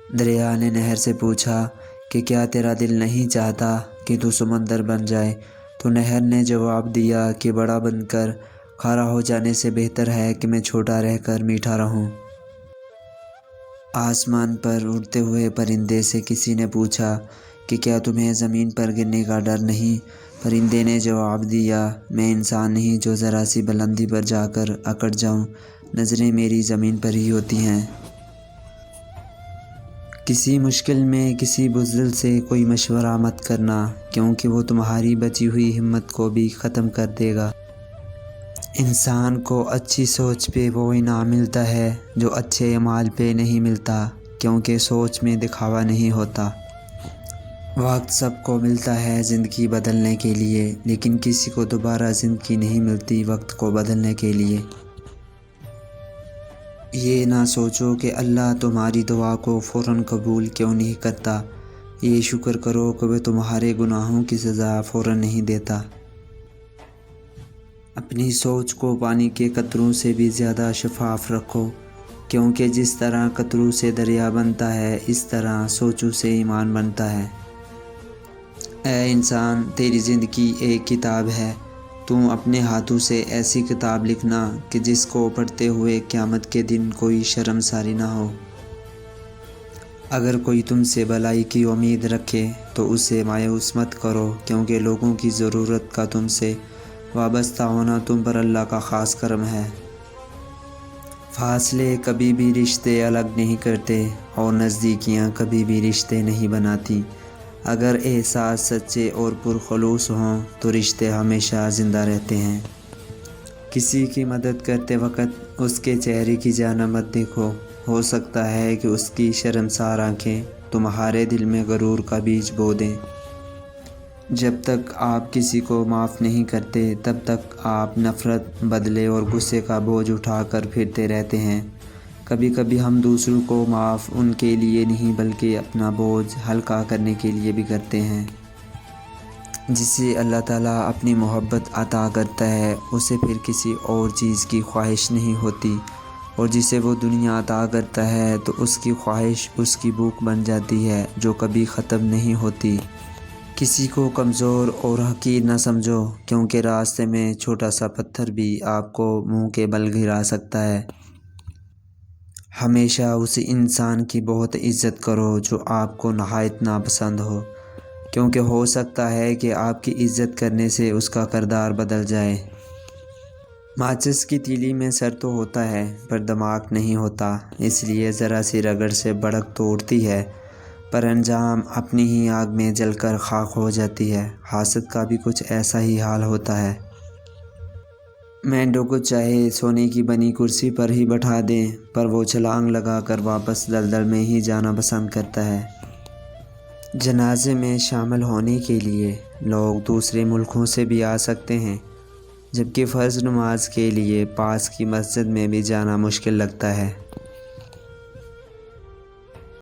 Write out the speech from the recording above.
دریا نے نہر سے پوچھا کہ کیا تیرا دل نہیں چاہتا کہ تو سمندر بن جائے؟ تو نہر نے جواب دیا کہ بڑا بن کر کھارا ہو جانے سے بہتر ہے کہ میں چھوٹا رہ کر میٹھا رہوں۔ آسمان پر اڑتے ہوئے پرندے سے کسی نے پوچھا کہ کیا تمہیں زمین پر گرنے کا ڈر نہیں؟ پرندے نے جواب دیا، میں انسان نہیں جو ذرا سی بلندی پر جا کر اکڑ جاؤں، نظریں میری زمین پر ہی ہوتی ہیں۔ کسی مشکل میں کسی بزدل سے کوئی مشورہ مت کرنا، کیونکہ وہ تمہاری بچی ہوئی ہمت کو بھی ختم کر دے گا۔ انسان کو اچھی سوچ پہ وہ انعام ملتا ہے جو اچھے اعمال پہ نہیں ملتا، کیونکہ سوچ میں دکھاوا نہیں ہوتا۔ وقت سب کو ملتا ہے زندگی بدلنے کے لیے، لیکن کسی کو دوبارہ زندگی نہیں ملتی وقت کو بدلنے کے لیے۔ یہ نہ سوچو کہ اللہ تمہاری دعا کو فوراً قبول کیوں نہیں کرتا، یہ شکر کرو کہ وہ تمہارے گناہوں کی سزا فوراً نہیں دیتا۔ اپنی سوچ کو پانی کے قطروں سے بھی زیادہ شفاف رکھو، کیونکہ جس طرح قطروں سے دریا بنتا ہے اس طرح سوچوں سے ایمان بنتا ہے۔ اے انسان، تیری زندگی ایک کتاب ہے، تم اپنے ہاتھوں سے ایسی کتاب لکھنا کہ جس کو پڑھتے ہوئے قیامت کے دن کوئی شرمساری نہ ہو۔ اگر کوئی تم سے بھلائی کی امید رکھے تو اسے مایوس مت کرو، کیونکہ لوگوں کی ضرورت کا تم سے وابستہ ہونا تم پر اللہ کا خاص کرم ہے۔ فاصلے کبھی بھی رشتے الگ نہیں کرتے اور نزدیکیاں کبھی بھی رشتے نہیں بناتی۔ اگر احساس سچے اور پرخلوص ہوں تو رشتے ہمیشہ زندہ رہتے ہیں۔ کسی کی مدد کرتے وقت اس کے چہرے کی جانب مت دیکھو، ہو سکتا ہے کہ اس کی شرمسار آنکھیں تمہارے دل میں غرور کا بیج بو دیں۔ جب تک آپ کسی کو معاف نہیں کرتے تب تک آپ نفرت، بدلے اور غصے کا بوجھ اٹھا کر پھرتے رہتے ہیں۔ کبھی کبھی ہم دوسروں کو معاف ان کے لیے نہیں بلکہ اپنا بوجھ ہلکا کرنے کے لیے بھی کرتے ہیں۔ جسے اللہ تعالیٰ اپنی محبت عطا کرتا ہے اسے پھر کسی اور چیز کی خواہش نہیں ہوتی، اور جسے وہ دنیا عطا کرتا ہے تو اس کی خواہش اس کی بھوک بن جاتی ہے جو کبھی ختم نہیں ہوتی۔ کسی کو کمزور اور حقیر نہ سمجھو، کیونکہ راستے میں چھوٹا سا پتھر بھی آپ کو منہ کے بل گرا سکتا ہے۔ ہمیشہ اس انسان کی بہت عزت کرو جو آپ کو نہایت ناپسند ہو، کیونکہ ہو سکتا ہے کہ آپ کی عزت کرنے سے اس کا کردار بدل جائے۔ ماچس کی تیلی میں سر تو ہوتا ہے پر دماغ نہیں ہوتا، اس لیے ذرا سی رگڑ سے بھڑک تو اٹھتی ہے پر انجام اپنی ہی آگ میں جل کر خاک ہو جاتی ہے۔ حاسد کا بھی کچھ ایسا ہی حال ہوتا ہے۔ مینڈوں کو چاہے سونے کی بنی کرسی پر ہی بٹھا دیں پر وہ چھلانگ لگا کر واپس دلدل میں ہی جانا پسند کرتا ہے۔ جنازے میں شامل ہونے کے لیے لوگ دوسرے ملکوں سے بھی آ سکتے ہیں، جبکہ فرض نماز کے لیے پاس کی مسجد میں بھی جانا مشکل لگتا ہے۔